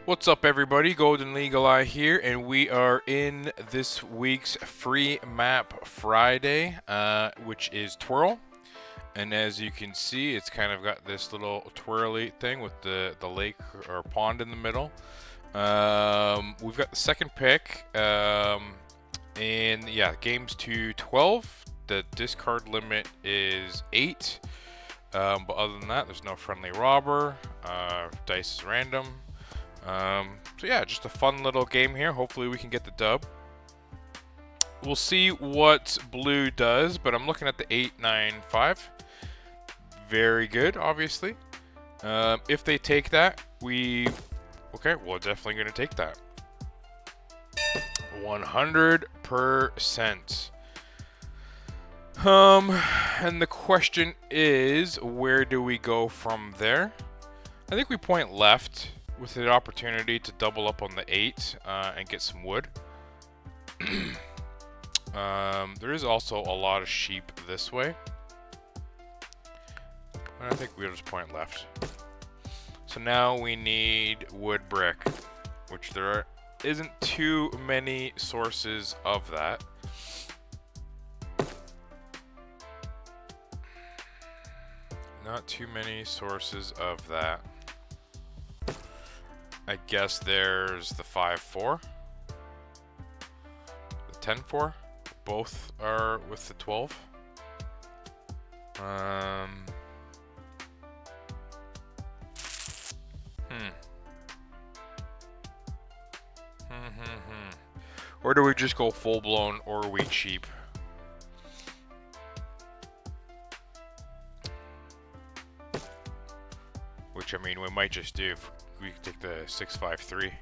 What's up, everybody? Golden Legal Eye here, and we are in this week's Free Map Friday, which is Twirl. And as you can see, it's kind of got this little twirly thing with the lake or pond in the middle. We've got the second pick, and yeah, games to 12. The discard limit is 8. But other than that, there's no friendly robber. Dice is random. So yeah, just a fun little game here. Hopefully we can get the dub. We'll see what blue does, but I'm looking at the 8-9-5. Very good, obviously. If they take that, we're definitely going to take that. 100%. And the question is, where do we go from there? I think we point left with the opportunity to double up on the 8 and get some wood. There is also a lot of sheep this way. And I think we'll just point left. So now we need wood brick, which there isn't too many sources of that. Not too many sources of that. I guess there's the 5-4, the 10-4, both are with the 12. Or do we just go full blown, or are we cheap? Which, I mean, we might just do if we take the 6-5-3.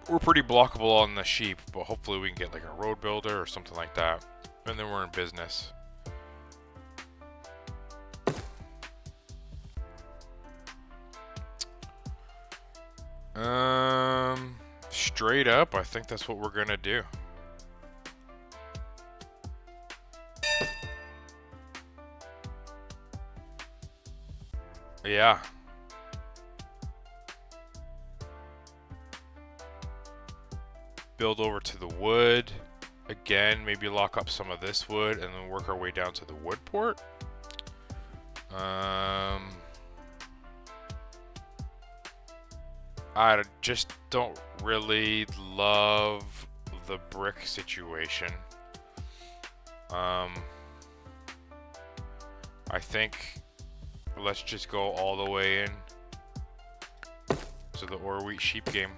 We're pretty blockable on the sheep, but hopefully we can get like a road builder or something like that. And then we're in business. Straight up, I think that's what we're gonna do. Yeah. Build over to the wood. Again, maybe lock up some of this wood and then work our way down to the wood port. I just don't really love the brick situation. I think let's just go all the way in to the ore wheat sheep game.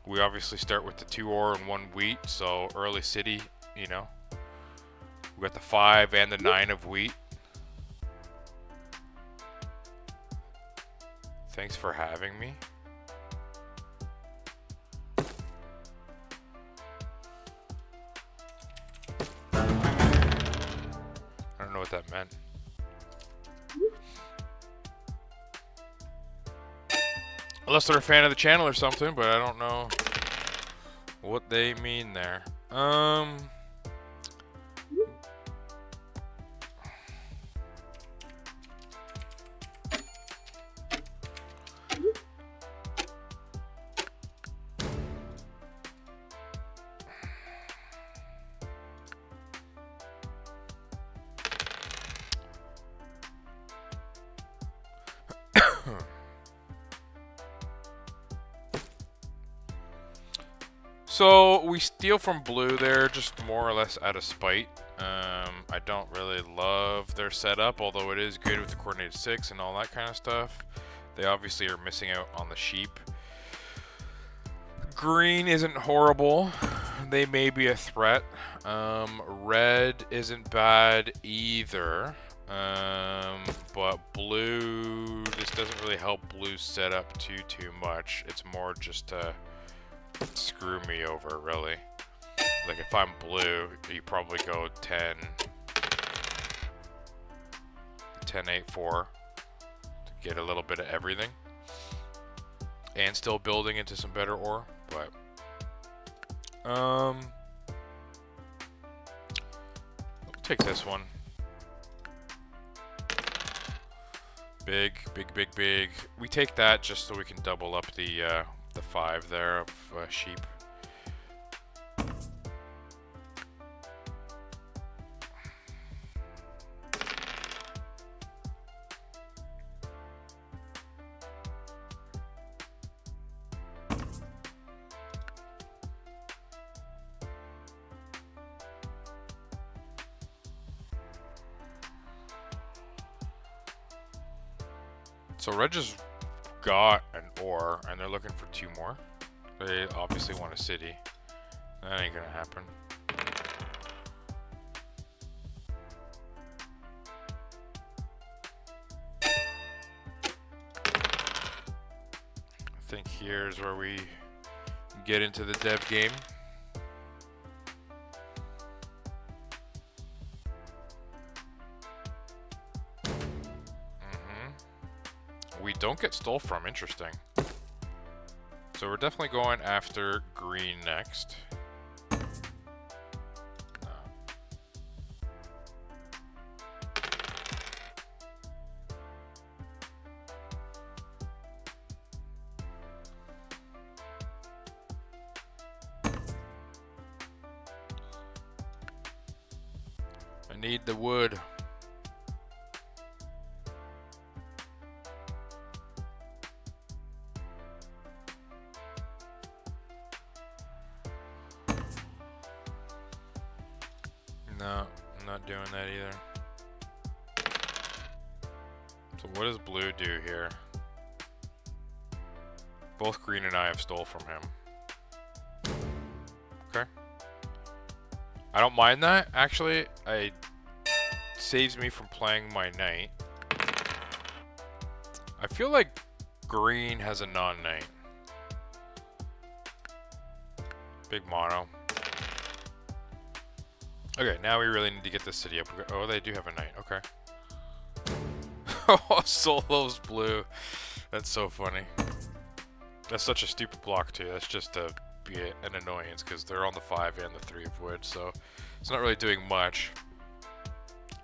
We obviously start with the 2 ore and 1 wheat, so early city, you know. We got the 5 and the 9 of wheat. Thanks for having me. I don't know what that meant. Unless they're a fan of the channel or something, but I don't know what they mean there. So we steal from blue there, just more or less out of spite. I don't really love their setup, although it is good with the coordinated 6 and all that kind of stuff. They obviously are missing out on the sheep. Green isn't horrible. They may be a threat. Red isn't bad either. But blue, this doesn't really help blue's setup too much. It's more just to screw me over, really. Like if I'm blue, you probably go 10-8-4 to get a little bit of everything, and still building into some better ore. But we'll take this one. Big, big, big, big. We take that just so we can double up the 5 there of sheep. So Red just got an ore, and they're looking for 2 more. They obviously want a city. That ain't gonna happen. I think here's where we get into the dev game. We don't get stole from, interesting. So we're definitely going after green next. No. I need the wood. No, I'm not doing that either. So what does blue do here? Both green and I have stole from him. Okay. I don't mind that, actually. It saves me from playing my knight. I feel like green has a non-knight. Big mono. Okay, now we really need to get this city up. Oh, they do have a knight. Okay. Oh, Solo's blue. That's so funny. That's such a stupid block, too. That's just to be an annoyance, because they're on the 5 and the 3 of wood, so it's not really doing much.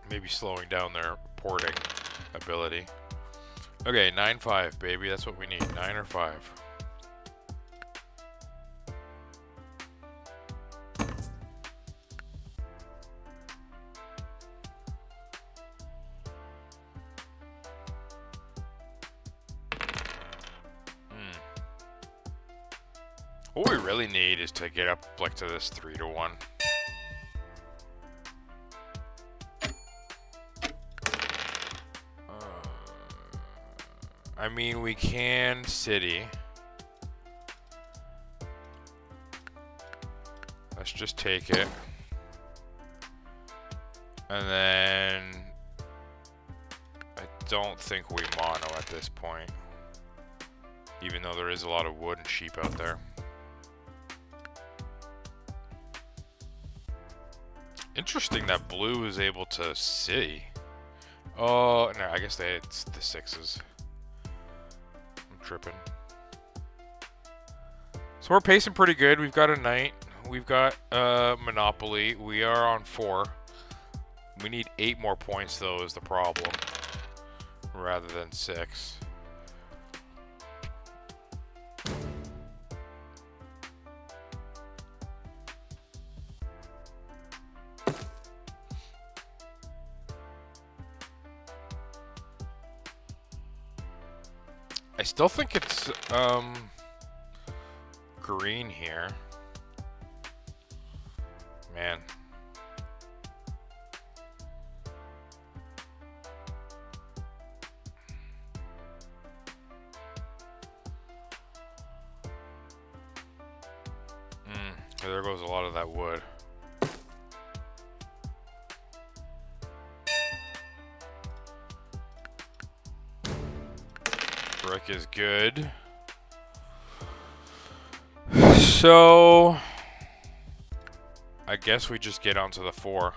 Maybe slowing down their porting ability. Okay, 9-5, baby. That's what we need. 9 or 5. What we really need is to get up like to this 3-1. I mean, we can city. Let's just take it. And then I don't think we mono at this point. Even though there is a lot of wood and sheep out there. Interesting that blue is able to city. Oh, no, I guess it's the 6s. I'm tripping. So we're pacing pretty good. We've got a knight. We've got Monopoly. We are on 4. We need 8 more points, though, is the problem. Rather than 6. I still think it's green here. Man. There goes a lot of that wood. Brick is good. So I guess we just get onto the 4.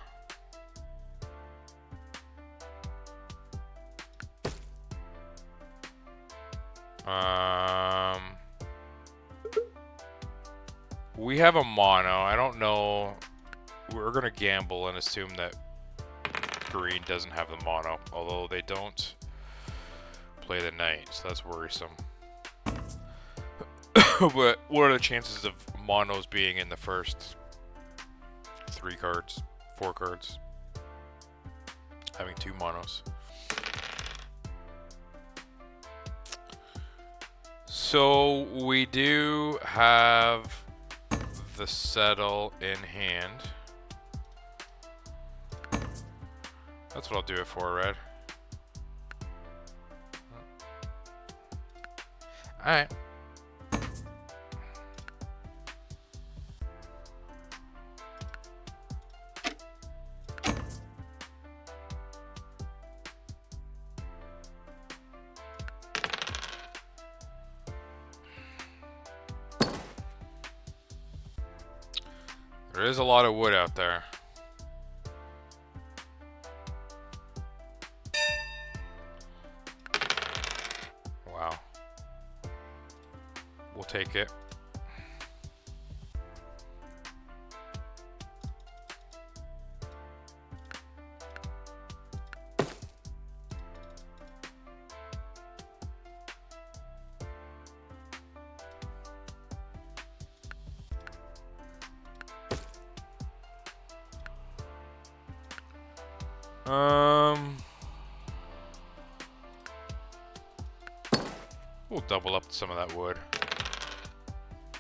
We have a mono. I don't know. We're gonna gamble and assume that green doesn't have the mono, although they don't play the knight, so that's worrisome. But what are the chances of monos being in the first 3 cards, 4 cards? Having 2 monos. So we do have the settle in hand. That's what I'll do it for, red. Alright. There is a lot of wood out there. Wow. We'll take it. We'll double up some of that wood.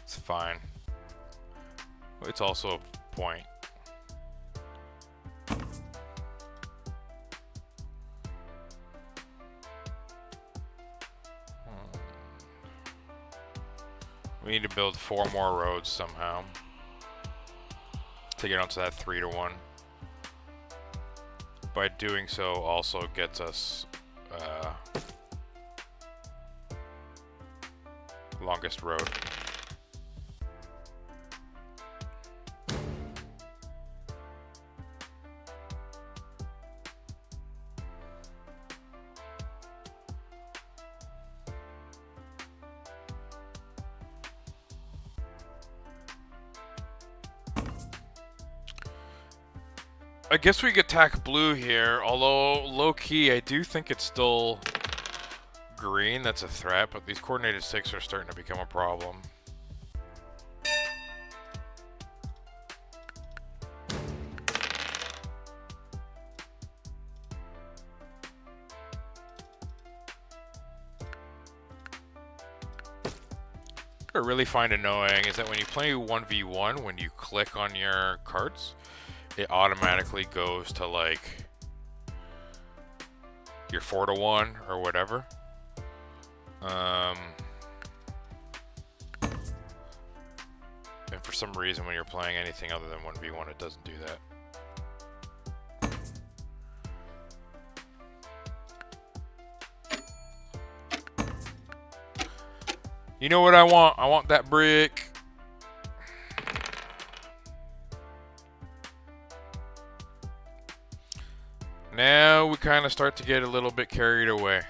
It's fine. It's also a point. We need to build 4 more roads somehow to get onto that 3-to-1. By doing so, also gets us longest road. I guess we could attack blue here, although low-key I do think it's still green that's a threat, but these coordinated 6 are starting to become a problem. What I really find annoying is that when you play 1v1, when you click on your cards, it automatically goes to like your 4-to-1 or whatever. And for some reason when you're playing anything other than 1v1 it doesn't do that. You know what I want? I want that brick. Now we kind of start to get a little bit carried away.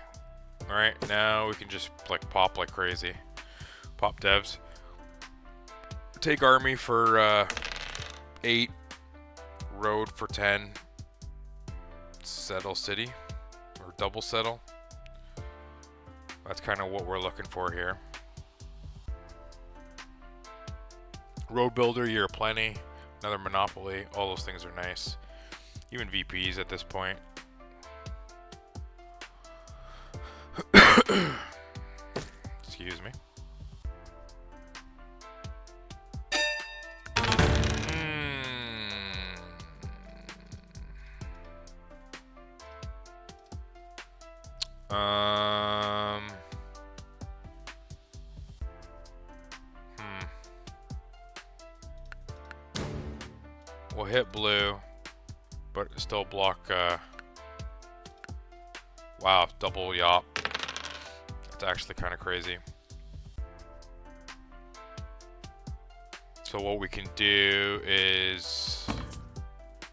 Alright, now we can just like pop like crazy. Pop devs. Take army for 8. Road for 10. Settle city. Or double settle. That's kind of what we're looking for here. Road builder, you're plenty. Another monopoly. All those things are nice. Even VPs at this point. Excuse me. We'll hit blue, but still block. Wow, double yop. That's actually kind of crazy. So what we can do is,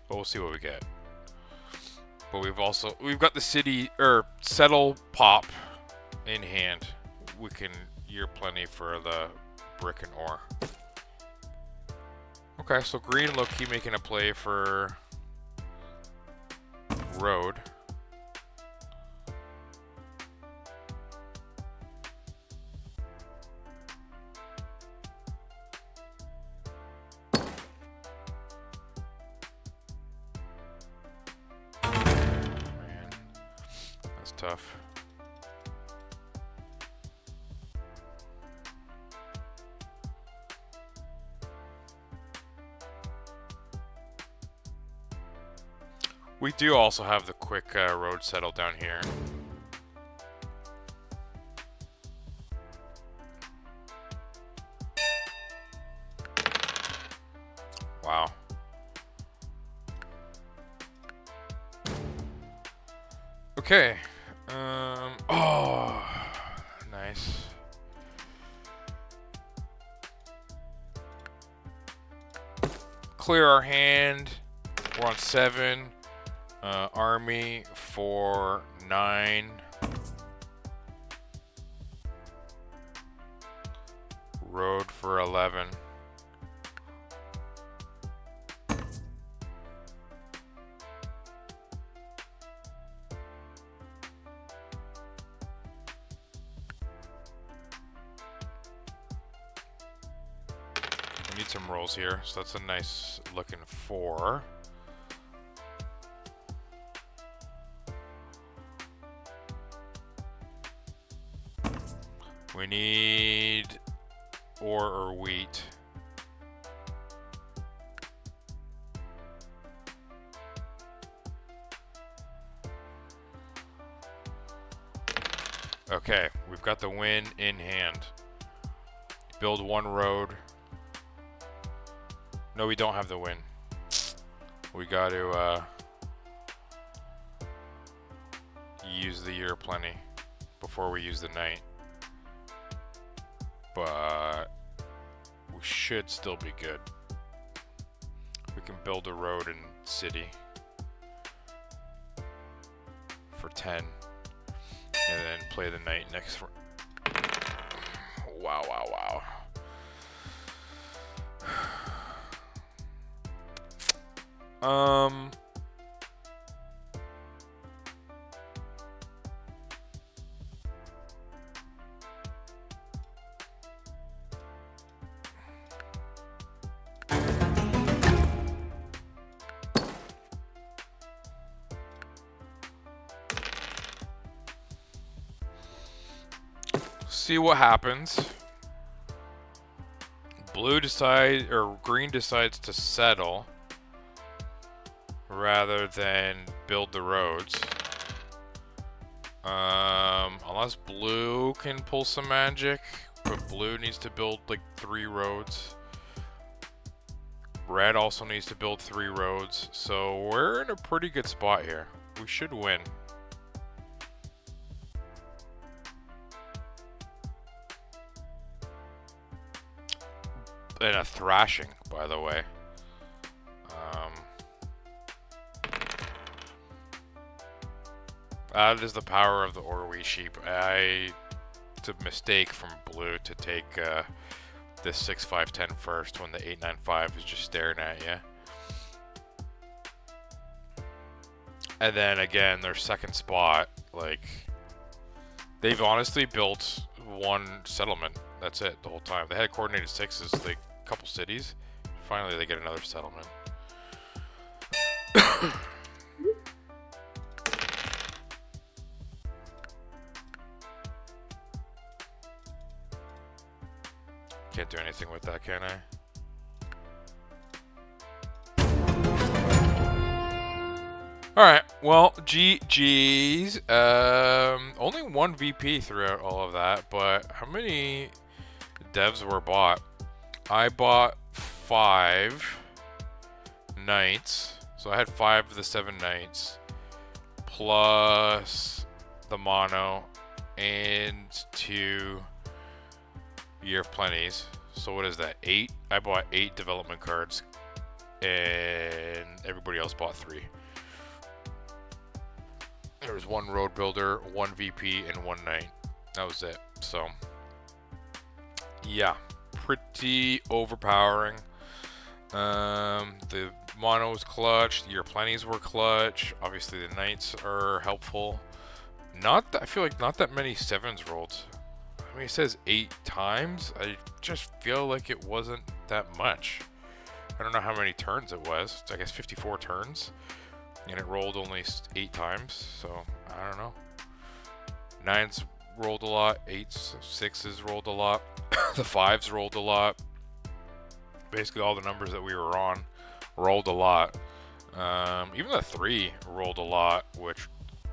well, we'll see what we get. But we've got the city or settle pop in hand. You're plenty for the brick and ore. Okay, so green low-key making a play for road. tough. We do also have the quick road settle down here. Wow. Okay. Oh, nice. Clear our hand. We're on 7. Army for 9. Road for 11. We need some rolls here, so that's a nice looking 4. We need ore or wheat. Okay, we've got the win in hand. Build 1 road. No, we don't have the win. We got to use the year plenty before we use the night. But we should still be good. We can build a road in city for 10 and then play the night next. Wow, wow, wow. See what happens. Blue decides, or green decides to settle rather than build the roads. Unless blue can pull some magic, but blue needs to build like 3 roads. Red also needs to build 3 roads, so we're in a pretty good spot here. We should win. And a thrashing, by the way. That is the power of the Orwee sheep. It's a mistake from blue to take this 6-5-10 first when the 8-9-5 is just staring at you. And then again, their second spot, like, they've honestly built 1 settlement. That's it the whole time. They had coordinated 6s, like a couple cities. Finally, they get another settlement. Can't do anything with that, can I? Alright, well, GG's. Only 1 VP throughout all of that, but how many devs were bought? I bought 5 knights, so I had 5 of the 7 knights, plus the mono, and 2 Year of Plenties. So what is that, 8? I bought 8 development cards, and everybody else bought 3. There was 1 road builder, 1 VP, and 1 knight. That was it. So, yeah, pretty overpowering. The mono was clutch. The Year of Plenties were clutch. Obviously, the knights are helpful. I feel like not that many 7s rolled. I mean, it says 8 times. I just feel like it wasn't that much. I don't know how many turns it was. It's, I guess, 54 turns. And it rolled only 8 times, so I don't know. 9s rolled a lot. 8s, 6s rolled a lot. The 5s rolled a lot. Basically all the numbers that we were on rolled a lot. Even the 3 rolled a lot, which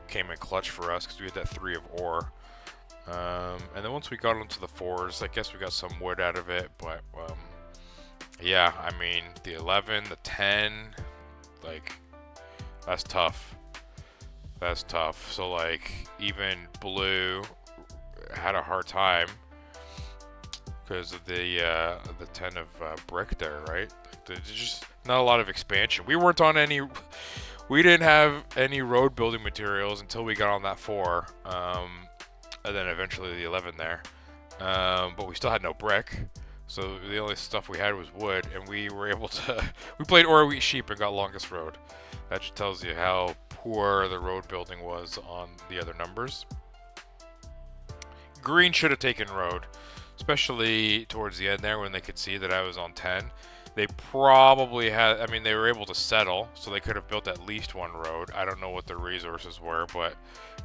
came in clutch for us because we had that 3 of ore. And then once we got onto the 4s, I guess we got some wood out of it, but yeah, I mean, the 11, the 10, like, that's tough. That's tough. So, like, even blue had a hard time because of the 10 of brick there, right? There's just not a lot of expansion. We didn't have any road building materials until we got on that 4, and then eventually the 11 there. But we still had no brick. So the only stuff we had was wood, and we were able to... we played Or Wheat Sheep and got longest road. That just tells you how poor the road building was on the other numbers. Green should have taken road, especially towards the end there when they could see that I was on 10. They probably had... I mean, they were able to settle, so they could have built at least one road. I don't know what their resources were, but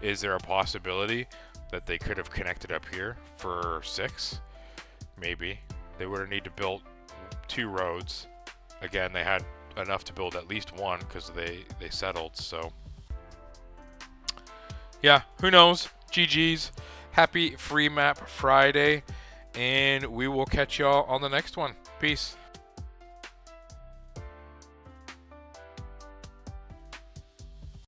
is there a possibility that they could have connected up here for 6? Maybe. They would have needed to build 2 roads. Again, they had enough to build at least one because they settled, so... yeah, who knows? GG's. Happy Free Map Friday, and we will catch y'all on the next one. Peace.